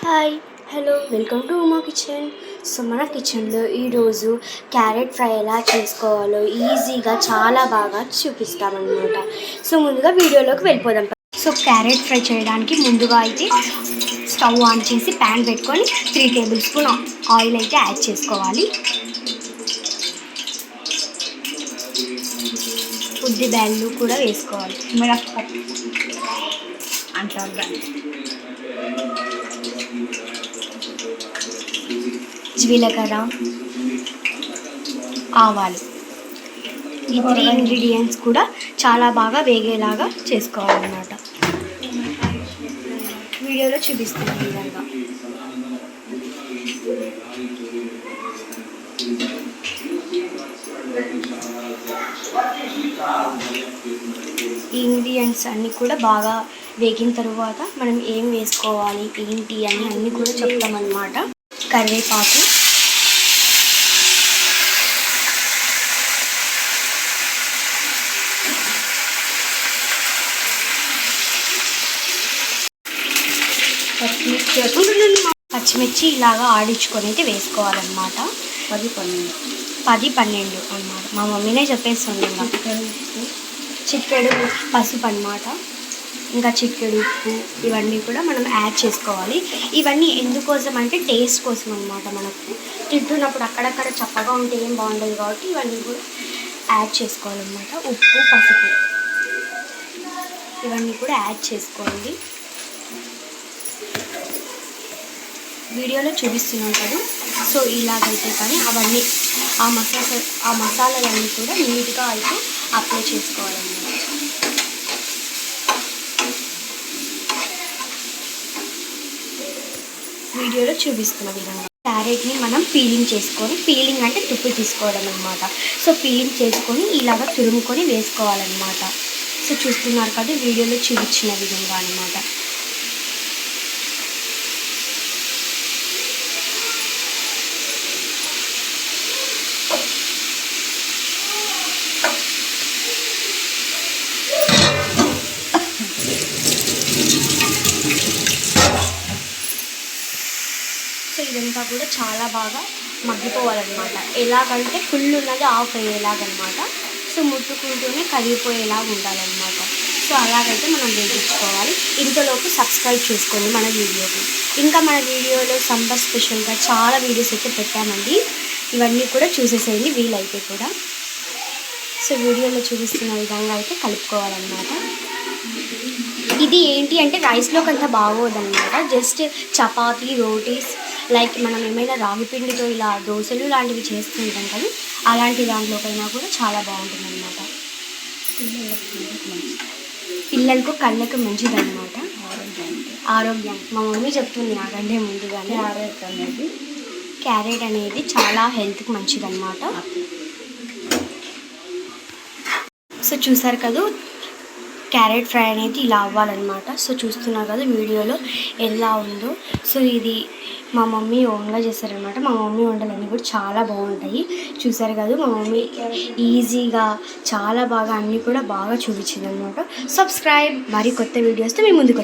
Hi hello welcome to Uma kitchen. So మన కిచెన్లో ఈరోజు క్యారెట్ ఫ్రై ఎలా చేసుకోవాలో ఈజీగా చాలా బాగా చూపిస్తామన్నమాట. సో ముందుగా వీడియోలోకి వెళ్ళిపోదాం. సో క్యారెట్ ఫ్రై చేయడానికి ముందుగా అయితే స్టవ్ ఆన్ చేసి ప్యాన్ పెట్టుకొని 3 టేబుల్ స్పూన్ ఆయిల్ అయితే యాడ్ చేసుకోవాలి. ఉద్ది బ్యాళ్ళు కూడా వేసుకోవాలి. మిరపప్పు అంటారు దాన్ని. జీలకర్ర, ఆవాలు, ఈ 3 ఇంగ్రీడియంట్స్ కూడా చాలా బాగా వేగేలాగా చేసుకోవాలన్నమాట. వీడియోలో చూపిస్తున్న విధంగా ఈ ఇంగ్రీడియంట్స్ అన్నీ కూడా బాగా వేగిన తర్వాత మనం ఏం వేసుకోవాలి ఏంటి అని అన్నీ కూడా చెప్తామన్నమాట. కరివేపాకు, పచ్చిమిర్చి ఇలాగా ఆడించుకొని అయితే వేసుకోవాలన్నమాట. 10-12 అన్నమాట. మా మమ్మీనే చెప్పేస్తుంది. చిటికెడు పసుపు అన్నమాట, ఇంకా చిటికెడు ఉప్పు, ఇవన్నీ కూడా మనం యాడ్ చేసుకోవాలి. ఇవన్నీ ఎందుకోసం అంటే టేస్ట్ కోసం అన్నమాట. మనకు తింటున్నప్పుడు అక్కడక్కడ చప్పగా ఉంటే ఏం బాగుండదు కాబట్టి ఇవన్నీ కూడా యాడ్ చేసుకోవాలన్నమాట. ఉప్పు, పసుపు ఇవన్నీ కూడా యాడ్ చేసుకోండి. వీడియోలో చూపిస్తున్నాం కదా. సో ఇలాగైతే కానీ అవన్నీ ఆ మసాలాలన్నీ కూడా నీట్గా అయితే అప్లై చేసుకోవాలన్నమాట. వీడియోలో చూపిస్తున్న విధంగా క్యారెట్ని మనం పీలింగ్ చేసుకొని, పీలింగ్ అంటే తుప్పు తీసుకోవడం అనమాట. సో పీలింగ్ చేసుకొని ఇలాగ తురుముకొని వేసుకోవాలన్నమాట. సో చూస్తున్నారు కదా వీడియోలో చూపించిన విధంగా అనమాట. సో ఇదంతా కూడా చాలా బాగా మగ్గిపోవాలన్నమాట. ఎలాగంటే ఫుల్ ఉన్నది ఆఫ్ అయ్యేలాగనమాట. సో ముట్టుకుంటూనే కరిగిపోయేలాగా ఉండాలన్నమాట. సో అలాగైతే మనం వేయించుకోవాలి. ఇంతలోపు సబ్స్క్రైబ్ చేసుకోండి మన వీడియోకి. ఇంకా మన వీడియోలో సమ్మర్ స్పెషల్గా చాలా వీడియోస్ అయితే పెట్టామండి. ఇవన్నీ కూడా చూసేసేయండి వీలైతే కూడా. సో వీడియోలో చూపిస్తున్న విధంగా అయితే కలుపుకోవాలన్నమాట. ఇది ఏంటి అంటే రైస్లోకి అంత బాగోదన్నమాట. జస్ట్ చపాతీ, రోటీస్, లైక్ మనం ఏమైనా రాగి పిండితో ఇలా దోశలు లాంటివి చేస్తుంటాం కదా, అలాంటి దాంట్లోకైనా కూడా చాలా బాగుంటుంది అనమాట. పిల్లలకు కళ్ళకు మంచిదన్నమాట, ఆరోగ్యానికి. మా మమ్మీ చెప్తుంది నాకంటే ముందుగానే. క్యారెట్ అనేది చాలా హెల్త్కి మంచిదన్నమాట. సో చూసారు కదా క్యారెట్ ఫ్రై అనేది ఇలా అవ్వాలన్నమాట. సో చూస్తున్నారు కదా వీడియోలో ఎలా ఉందో. సో ఇది మా మమ్మీ ఓన్గా చేశారనమాట. మా మమ్మీ వంటలన్నీ కూడా చాలా బాగుంటాయి. చూసారు కదా మా మమ్మీ ఈజీగా చాలా బాగా అన్నీ కూడా బాగా చూపించింది అనమాట. సబ్స్క్రైబ్, మరి కొత్త వీడియోస్తో మేము ముందుకు